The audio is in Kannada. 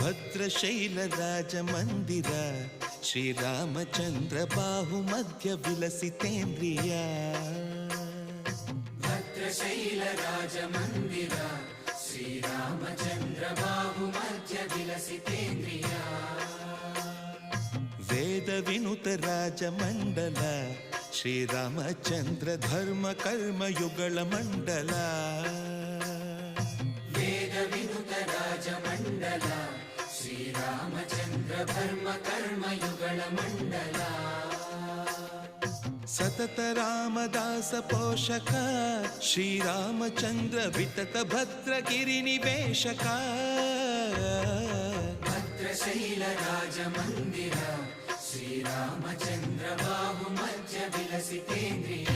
ಭದ್ರಶೈಲ ರಾಜ ಮಂದಿರ ಶ್ರೀರಾಮಚಂದ್ರ ಬಾಹು ಮಧ್ಯ ವಿಲಸಿತೇಂದ್ರಿಯ ಭದ್ರಶೈಲ ರಾಜ ಮಂದಿರ ಶ್ರೀರಾಮಚಂದ್ರ ಬಾಹು ಮಧ್ಯ ವಿಲಸಿತೇಂದ್ರಿಯ ವೇದ ವಿನುತ ರಾಜ ಮಂಡಲ ಶ್ರೀರಾಮಚಂದ್ರ ಧರ್ಮ ಕರ್ಮ ಯುಗಳ ಮಂಡಲ ವೇದ ವಿನುತ ರಾಜ ಮಂಡಲ ಶ್ರೀರಾಮಚಂದ್ರ ಧರ್ಮ ಕರ್ಮ ಯುಗಳ ಮಂಡಲ ಸತತ ರಾಮದಾಸ ಪೋಷಕ ಶ್ರೀರಾಮಚಂದ್ರ ವಿತತ ಭದ್ರಗಿರಿ ನಿವೇಶಕ ಭದ್ರಶೈಲ ರಾಜ ಮಂದಿರ ಶ್ರೀರಾಮಚಂದ್ರ ಬಾಹು ಮಧ್ಯ ವಿಲಸಿತೇಂದ್ರಿಯ